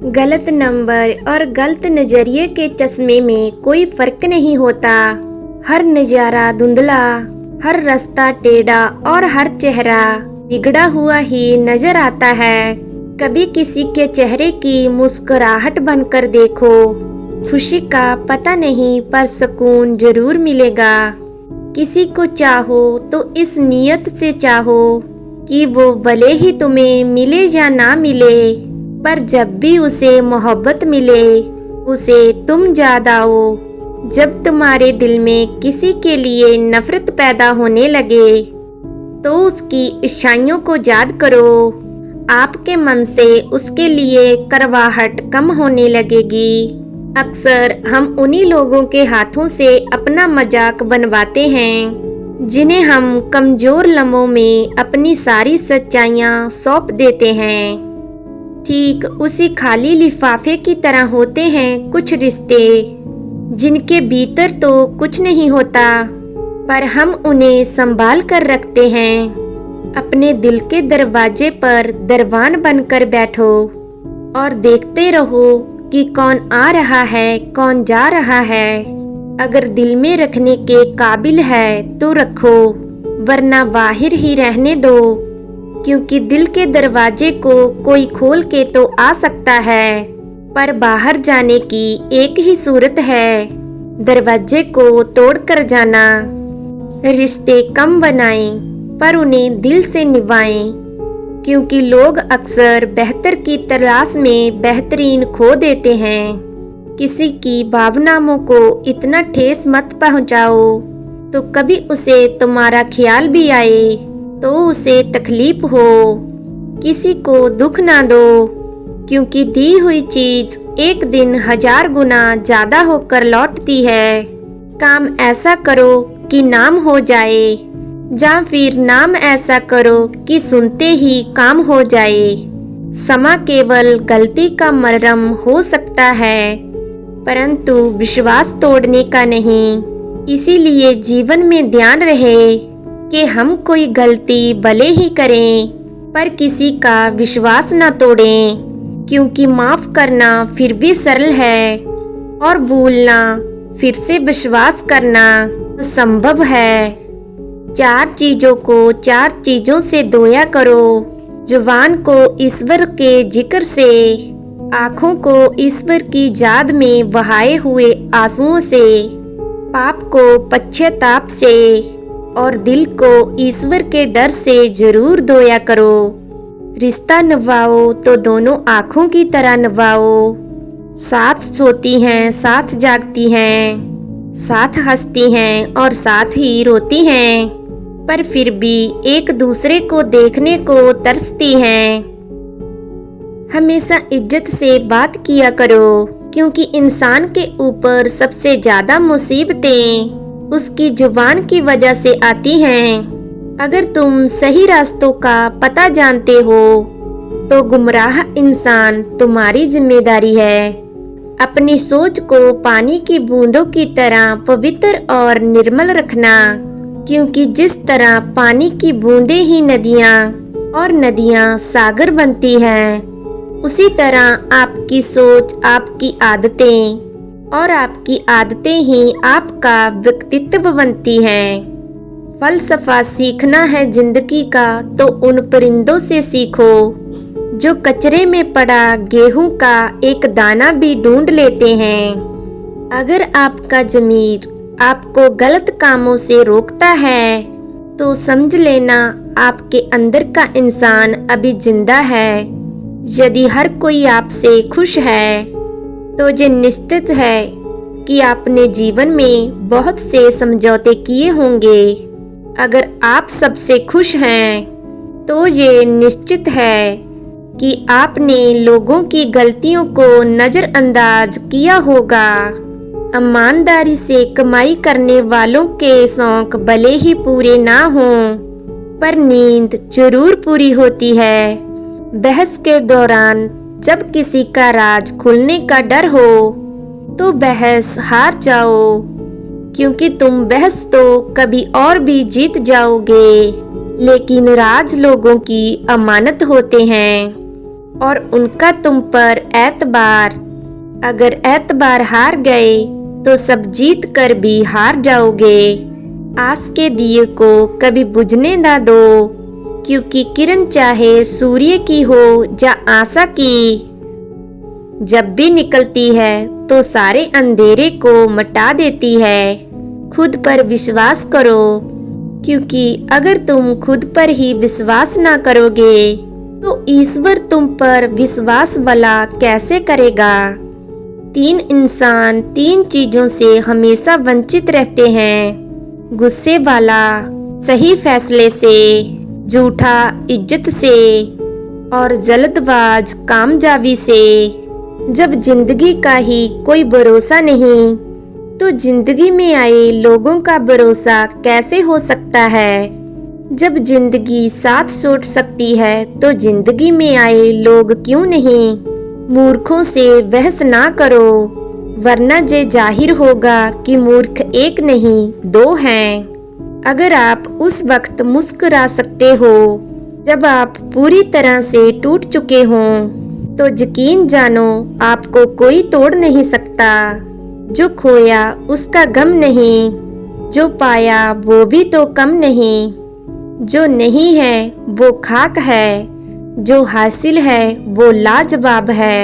गलत नंबर और गलत नजरिए के चश्मे में कोई फर्क नहीं होता। हर नजारा धुंधला, हर रास्ता टेढ़ा और हर चेहरा बिगड़ा हुआ ही नजर आता है। कभी किसी के चेहरे की मुस्कुराहट बनकर देखो। खुशी का पता नहीं पर सुकून जरूर मिलेगा। किसी को चाहो तो इस नियत से चाहो कि वो भले ही तुम्हें मिले या ना मिले, पर जब भी उसे मोहब्बत मिले उसे तुम याद आओ। जब तुम्हारे दिल में किसी के लिए नफरत पैदा होने लगे तो उसकी इच्छाइयों को याद करो। आपके मन से उसके लिए करवाहट कम होने लगेगी। अक्सर हम उन्हीं लोगों के हाथों से अपना मजाक बनवाते हैं जिन्हें हम कमजोर लम्हों में अपनी सारी सच्चाइयाँ सौंप देते हैं। ठीक उसी खाली लिफाफे की तरह होते हैं कुछ रिश्ते जिनके भीतर तो कुछ नहीं होता, पर हम उन्हें संभाल कर रखते हैं। अपने दिल के दरवाजे पर दरवान बनकर बैठो और देखते रहो कि कौन आ रहा है कौन जा रहा है। अगर दिल में रखने के काबिल है तो रखो, वरना बाहर ही रहने दो, क्योंकि दिल के दरवाजे को कोई खोल के तो आ सकता है, पर बाहर जाने की एक ही सूरत है, दरवाजे को तोड़कर जाना। रिश्ते कम बनाएं पर उन्हें दिल से निभाएं, क्योंकि लोग अक्सर बेहतर की तलाश में बेहतरीन खो देते हैं। किसी की भावनाओं को इतना ठेस मत पहुंचाओ तो कभी उसे तुम्हारा ख्याल भी आए तो उसे तकलीफ हो। किसी को दुख ना दो, क्योंकि दी हुई चीज एक दिन 1000 गुना ज्यादा होकर लौटती है। काम ऐसा करो कि नाम हो जाए, या फिर नाम ऐसा करो कि सुनते ही काम हो जाए। समा केवल गलती का मरहम हो सकता है, परंतु विश्वास तोड़ने का नहीं। इसीलिए जीवन में ध्यान रहे कि हम कोई गलती भले ही करें पर किसी का विश्वास न तोड़ें, क्योंकि माफ करना फिर भी सरल है और भूलना फिर से विश्वास करना संभव है। 4 चीजों को 4 चीजों से धोया करो। जुबान को ईश्वर के जिक्र से, आँखों को ईश्वर की याद में बहाए हुए आंसुओं से, पाप को पश्चाताप से और दिल को ईश्वर के डर से जरूर धोया करो। रिश्ता निभाओ तो दोनों आँखों की तरह निभाओ। साथ सोती हैं, साथ जागती हैं, साथ हंसती हैं और साथ ही रोती हैं, पर फिर भी एक दूसरे को देखने को तरसती हैं। हमेशा इज्जत से बात किया करो, क्योंकि इंसान के ऊपर सबसे ज्यादा मुसीबतें उसकी जुबान की वजह से आती हैं। अगर तुम सही रास्तों का पता जानते हो तो गुमराह इंसान तुम्हारी जिम्मेदारी है। अपनी सोच को पानी की बूंदों की तरह पवित्र और निर्मल रखना, क्योंकि जिस तरह पानी की बूंदें ही नदियाँ और नदियाँ सागर बनती हैं, उसी तरह आपकी सोच, आपकी आदतें और आपकी आदतें ही आपका व्यक्तित्व बनती हैं। फलसफा सीखना है जिंदगी का तो उन परिंदों से सीखो जो कचरे में पड़ा गेहूं का एक दाना भी ढूंढ लेते हैं। अगर आपका ज़मीर आपको गलत कामों से रोकता है तो समझ लेना आपके अंदर का इंसान अभी जिंदा है। यदि हर कोई आपसे खुश है तो ये निश्चित है कि आपने जीवन में बहुत से समझौते किए होंगे। अगर आप सबसे खुश हैं तो ये निश्चित है कि आपने लोगों की गलतियों को नज़रअंदाज किया होगा। ईमानदारी से कमाई करने वालों के शौक भले ही पूरे ना हों, पर नींद जरूर पूरी होती है। बहस के दौरान जब किसी का राज खुलने का डर हो तो बहस हार जाओ, क्योंकि तुम बहस तो कभी और भी जीत जाओगे, लेकिन राज लोगों की अमानत होते हैं। और उनका तुम पर एतबार। अगर एतबार हार गए तो सब जीत कर भी हार जाओगे। आस के दिए को कभी बुझने ना दो, क्योंकि किरण चाहे सूर्य की हो या आशा की, जब भी निकलती है तो सारे अंधेरे को मिटा देती है। खुद पर विश्वास करो, क्योंकि अगर तुम खुद पर ही विश्वास ना करोगे तो ईश्वर तुम पर विश्वास भला कैसे करेगा। 3 इंसान 3 चीजों से हमेशा वंचित रहते हैं, गुस्से वाला सही फैसले से, झूठा इज्जत से और जल्दबाज कामयाबी से। जब जिंदगी का ही कोई भरोसा नहीं तो जिंदगी में आए लोगों का भरोसा कैसे हो सकता है। जब जिंदगी साथ छोड़ सकती है तो जिंदगी में आए लोग क्यों नहीं। मूर्खों से बहस ना करो, वरना ये जाहिर होगा कि मूर्ख एक नहीं 2 हैं। अगर आप उस वक्त मुस्कुरा सकते हो जब आप पूरी तरह से टूट चुके हों, तो यकीन जानो आपको कोई तोड़ नहीं सकता। जो खोया उसका गम नहीं, जो पाया वो भी तो कम नहीं। जो नहीं है वो खाक है, जो हासिल है वो लाजवाब है।